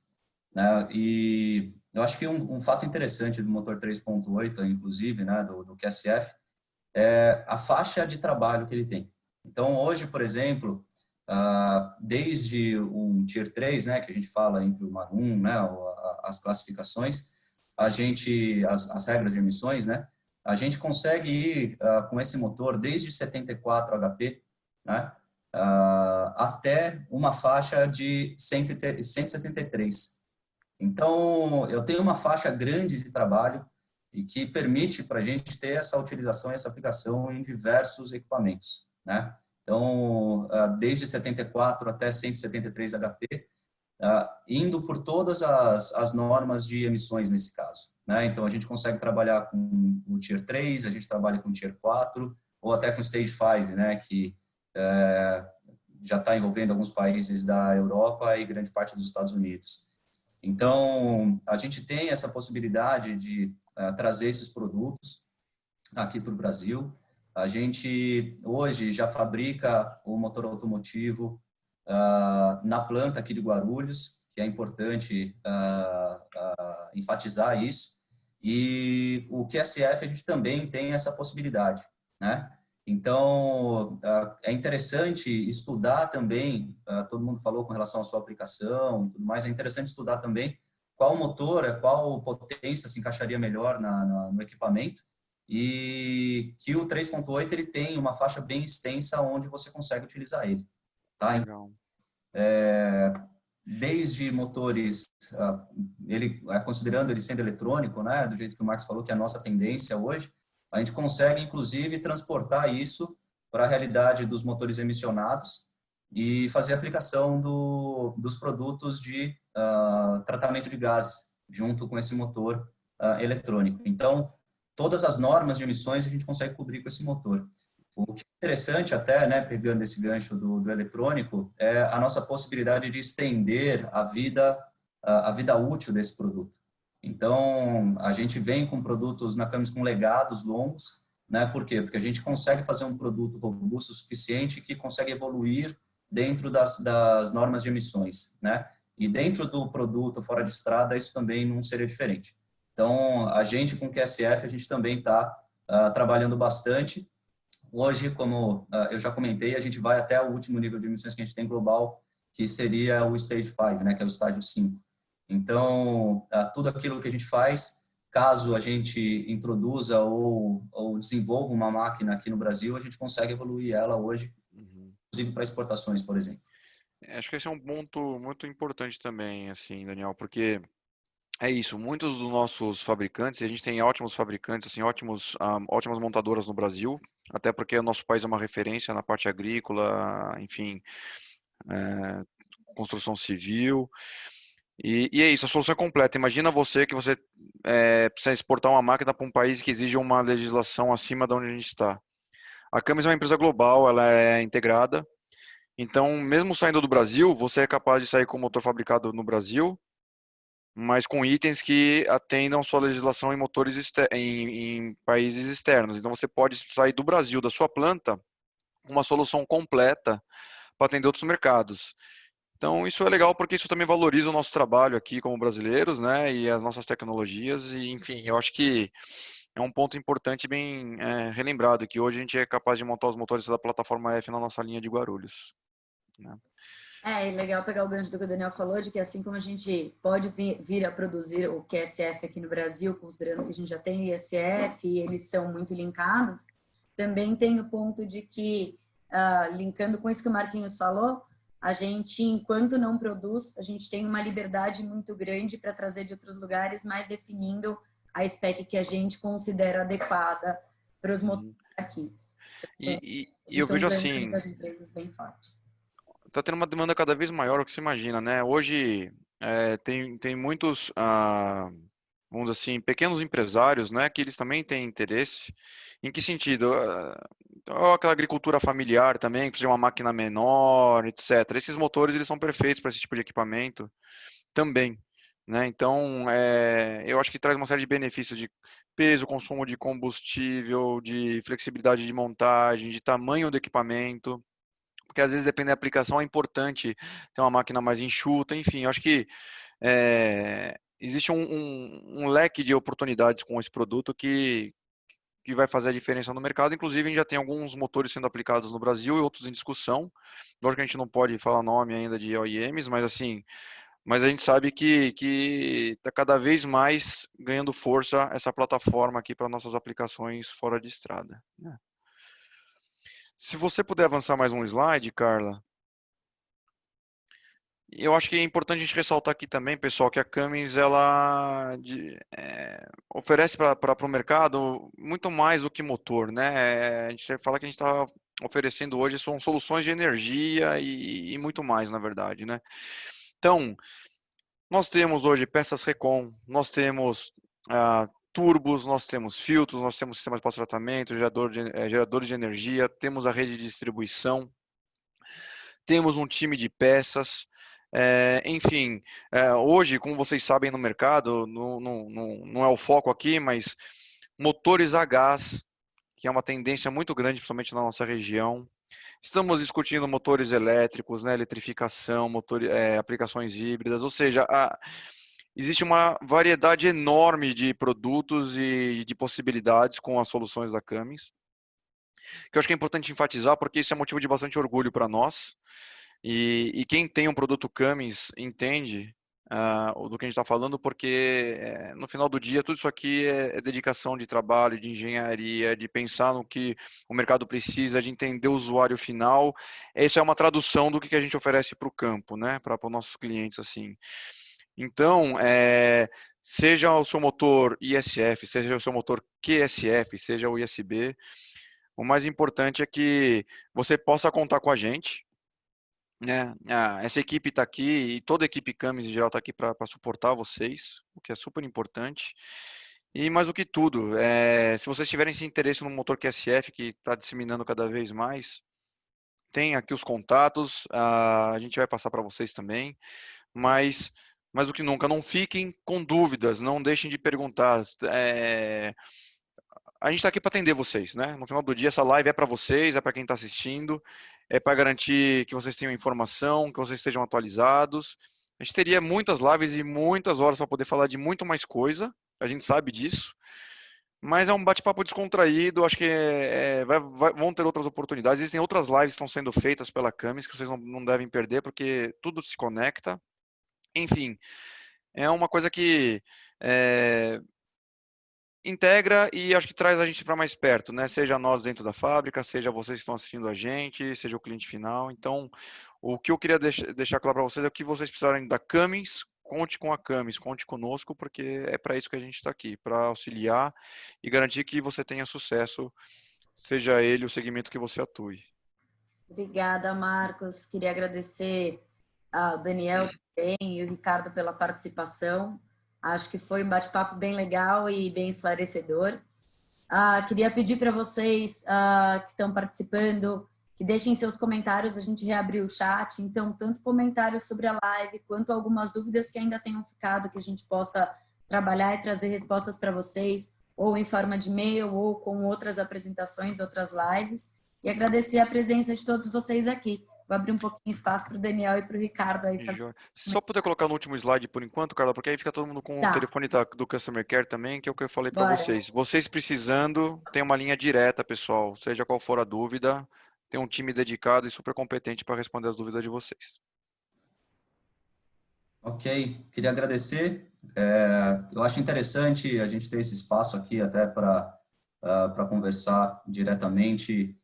Speaker 4: né? E eu acho que um fato interessante do motor 3.8, inclusive, né, do QSF, é a faixa de trabalho que ele tem. Então, hoje, por exemplo, desde um Tier 3, né, que a gente fala entre o MAR 1, né, as classificações, as regras de emissões, né, a gente consegue ir com esse motor desde 74 HP, né, até uma faixa de 173. Então, eu tenho uma faixa grande de trabalho e que permite para a gente ter essa utilização e essa aplicação em diversos equipamentos, né? Então, desde 74 até 173 HP, indo por todas as normas de emissões nesse caso, né? Então, a gente consegue trabalhar com o Tier 3, a gente trabalha com o Tier 4, ou até com o Stage 5, né? Que já está envolvendo alguns países da Europa e grande parte dos Estados Unidos. Então, a gente tem essa possibilidade de trazer esses produtos aqui para o Brasil. A gente, hoje, já fabrica o motor automotivo na planta aqui de Guarulhos, que é importante enfatizar isso. E o QSF, a gente também tem essa possibilidade, né? Então, é interessante estudar também, todo mundo falou com relação à sua aplicação e tudo mais, é interessante estudar também qual motor, qual potência se encaixaria melhor no equipamento, e que o 3.8 ele tem uma faixa bem extensa onde você consegue utilizar ele. Tá?
Speaker 1: Legal.
Speaker 4: Desde motores, considerando ele sendo eletrônico, né, do jeito que o Marcos falou, que é a nossa tendência hoje, a gente consegue, inclusive, transportar isso para a realidade dos motores emissionados e fazer a aplicação dos produtos de tratamento de gases junto com esse motor eletrônico. Então, todas as normas de emissões a gente consegue cobrir com esse motor. O que é interessante até, né, pegando esse gancho do eletrônico, é a nossa possibilidade de estender a vida útil desse produto. Então, a gente vem com produtos na Camis com legados longos, né? Por quê? Porque a gente consegue fazer um produto robusto o suficiente que consegue evoluir dentro das normas de emissões, né? E dentro do produto fora de estrada, isso também não seria diferente. Então, a gente com o QSF, a gente também está trabalhando bastante. Hoje, como eu já comentei, a gente vai até o último nível de emissões que a gente tem global, que seria o Stage 5, né? Que é o estágio 5. Então, tudo aquilo que a gente faz, caso a gente introduza ou desenvolva uma máquina aqui no Brasil, a gente consegue evoluir ela hoje, inclusive para exportações, por exemplo.
Speaker 1: Acho que esse é um ponto muito importante também, assim, Daniel, porque é isso, muitos dos nossos fabricantes, e a gente tem ótimos fabricantes, assim, ótimas montadoras no Brasil, até porque o nosso país é uma referência na parte agrícola, enfim, construção civil. E é isso, a solução é completa. Imagina que você precisa exportar uma máquina para um país que exige uma legislação acima de onde a gente está. A Camis é uma empresa global, ela é integrada. Então, mesmo saindo do Brasil, você é capaz de sair com o motor fabricado no Brasil, mas com itens que atendam sua legislação em motores em países externos. Então, você pode sair do Brasil, da sua planta, com uma solução completa para atender outros mercados. Então, isso é legal porque isso também valoriza o nosso trabalho aqui como brasileiros, né, e as nossas tecnologias, e enfim, eu acho que é um ponto importante bem relembrado, que hoje a gente é capaz de montar os motores da plataforma F na nossa linha de Guarulhos, né?
Speaker 2: É legal pegar o gancho do que o Daniel falou, de que assim como a gente pode vir a produzir o QSF aqui no Brasil, considerando que a gente já tem o ISF e eles são muito linkados, também tem o ponto de que, linkando com isso que o Marquinhos falou, a gente, enquanto não produz, a gente tem uma liberdade muito grande para trazer de outros lugares, mas definindo a spec que a gente considera adequada para os motores aqui.
Speaker 1: E eu vejo assim,
Speaker 2: das empresas bem forte.
Speaker 1: está tendo uma demanda cada vez maior do que se imagina, né? Hoje tem muitos, vamos dizer assim, pequenos empresários, né, que eles também têm interesse. Em que sentido? Então, aquela agricultura familiar também, que precisa de uma máquina menor, etc. Esses motores, eles são perfeitos para esse tipo de equipamento também, né? Então, eu acho que traz uma série de benefícios de peso, consumo de combustível, de flexibilidade de montagem, de tamanho do equipamento, porque às vezes, dependendo da aplicação, é importante ter uma máquina mais enxuta, enfim, eu acho que existe um leque de oportunidades com esse produto que vai fazer a diferença no mercado. Inclusive, a gente já tem alguns motores sendo aplicados no Brasil e outros em discussão. Lógico que a gente não pode falar nome ainda de OEMs, mas assim, mas a gente sabe que está cada vez mais ganhando força essa plataforma aqui para nossas aplicações fora de estrada. Se você puder avançar mais um slide, Carla. Eu acho que é importante a gente ressaltar aqui também, pessoal, que a Cummins ela oferece para o mercado muito mais do que motor, né? A gente fala que a gente está oferecendo hoje são soluções de energia e muito mais, na verdade, né? Então, nós temos hoje peças Recon, nós temos turbos, nós temos filtros, nós temos sistemas de pós-tratamento, geradores de energia, temos a rede de distribuição, temos um time de peças. Enfim, hoje, como vocês sabem no mercado, não é o foco aqui, mas motores a gás, que é uma tendência muito grande, principalmente na nossa região. Estamos discutindo motores elétricos, né, eletrificação, aplicações híbridas, ou seja, existe uma variedade enorme de produtos e de possibilidades com as soluções da Cummins, que eu acho que é importante enfatizar, porque isso é motivo de bastante orgulho para nós. E quem tem um produto Cummins entende do que a gente está falando, porque no final do dia tudo isso aqui é dedicação de trabalho, de engenharia, de pensar no que o mercado precisa, de entender o usuário final. Essa é uma tradução do que a gente oferece para o campo, né, para os nossos clientes assim. Então, seja o seu motor ISF, seja o seu motor QSF, seja o ISB, o mais importante é que você possa contar com a gente. Essa equipe está aqui e toda a equipe Cummins em geral está aqui para suportar vocês, o que é super importante. E mais do que tudo, se vocês tiverem esse interesse no motor QSF que está disseminando cada vez mais, tem aqui os contatos, a gente vai passar para vocês também, mas mais do que nunca, não fiquem com dúvidas, não deixem de perguntar. A gente está aqui para atender vocês, né? No final do dia, essa live é para vocês, é para quem está assistindo, é para garantir que vocês tenham informação, que vocês estejam atualizados. A gente teria muitas lives e muitas horas para poder falar de muito mais coisa, a gente sabe disso, mas é um bate-papo descontraído, acho que vão ter outras oportunidades. Existem outras lives que estão sendo feitas pela Cummins que vocês não devem perder, porque tudo se conecta. Enfim, é uma coisa que integra e acho que traz a gente para mais perto, né? Seja nós dentro da fábrica, seja vocês que estão assistindo a gente, seja o cliente final. Então, o que eu queria deixar claro para vocês é que vocês precisarem da Cummins, conte com a Cummins, conte conosco, porque é para isso que a gente está aqui, para auxiliar e garantir que você tenha sucesso, seja ele o segmento que você atue.
Speaker 2: Obrigada, Marcos. Queria agradecer ao Daniel também e o Ricardo pela participação. Acho que foi um bate-papo bem legal e bem esclarecedor. Queria pedir para vocês que estão participando que deixem seus comentários, a gente reabriu o chat, então tanto comentários sobre a live quanto algumas dúvidas que ainda tenham ficado, que a gente possa trabalhar e trazer respostas para vocês, ou em forma de e-mail, ou com outras apresentações, outras lives. E agradecer a presença de todos vocês aqui. Vou abrir um pouquinho espaço para o Daniel e para o Ricardo aí.
Speaker 1: Só poder colocar no último slide por enquanto, Carla, porque aí fica todo mundo com o telefone do Customer Care também, que é o que eu falei para vocês. Vocês precisando, tem uma linha direta, pessoal. Seja qual for a dúvida, tem um time dedicado e super competente para responder as dúvidas de vocês.
Speaker 4: Ok, queria agradecer. Eu acho interessante a gente ter esse espaço aqui até para conversar diretamente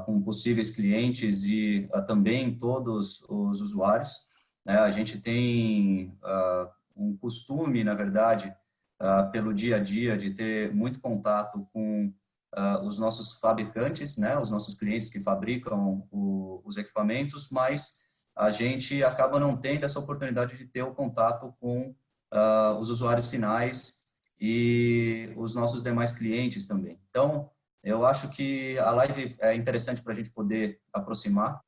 Speaker 4: com possíveis clientes e também todos os usuários. A gente tem um costume, na verdade, pelo dia a dia, de ter muito contato com os nossos fabricantes, os nossos clientes que fabricam os equipamentos, mas a gente acaba não tendo essa oportunidade de ter o contato com os usuários finais e os nossos demais clientes também. Então, eu acho que a live é interessante para a gente poder aproximar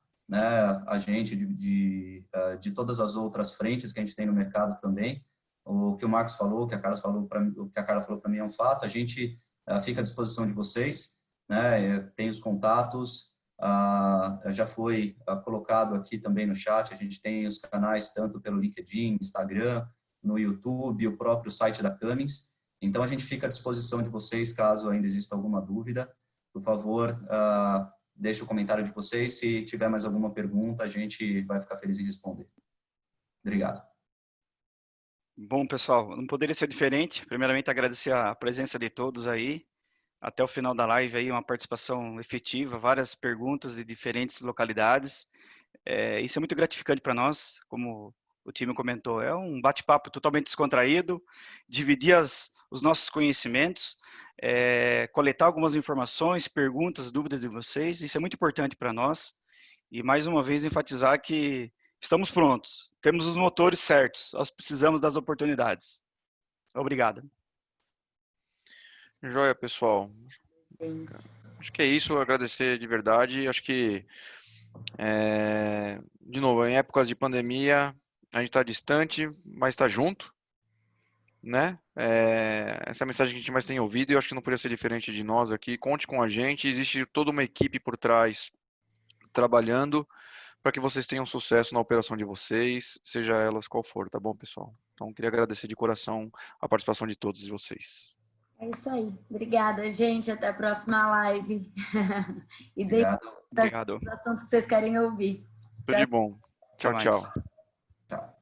Speaker 4: a gente de todas as outras frentes que a gente tem no mercado também. O que o Marcos falou, o que a Carla falou para mim é um fato. A gente fica à disposição de vocês, tem os contatos, já foi colocado aqui também no chat. A gente tem os canais tanto pelo LinkedIn, Instagram, no YouTube, o próprio site da Cummins. Então, a gente fica à disposição de vocês, caso ainda exista alguma dúvida. Por favor, deixe o comentário de vocês. Se tiver mais alguma pergunta, a gente vai ficar feliz em responder. Obrigado.
Speaker 3: Bom, pessoal, não poderia ser diferente. Primeiramente, agradecer a presença de todos aí. Até o final da live aí, uma participação efetiva, várias perguntas de diferentes localidades. Isso é muito gratificante para nós, como o time comentou. É um bate-papo totalmente descontraído, dividir os nossos conhecimentos, coletar algumas informações, perguntas, dúvidas de vocês. Isso é muito importante para nós. E mais uma vez enfatizar que estamos prontos, temos os motores certos, nós precisamos das oportunidades. Obrigado.
Speaker 1: Joia, pessoal. Acho que é isso, agradecer de verdade. Acho que, de novo, em épocas de pandemia, a gente está distante, mas está junto, né? Essa é a mensagem que a gente mais tem ouvido e eu acho que não poderia ser diferente de nós aqui. Conte com a gente, existe toda uma equipe por trás trabalhando para que vocês tenham sucesso na operação de vocês, seja elas qual for, tá bom, pessoal? Então, queria agradecer de coração a participação de todos vocês.
Speaker 2: É isso aí. Obrigada, gente. Até a próxima live. E
Speaker 4: Obrigado.
Speaker 2: os assuntos que vocês querem ouvir.
Speaker 1: Tudo de bom. Tchau, tchau.
Speaker 4: Tchau.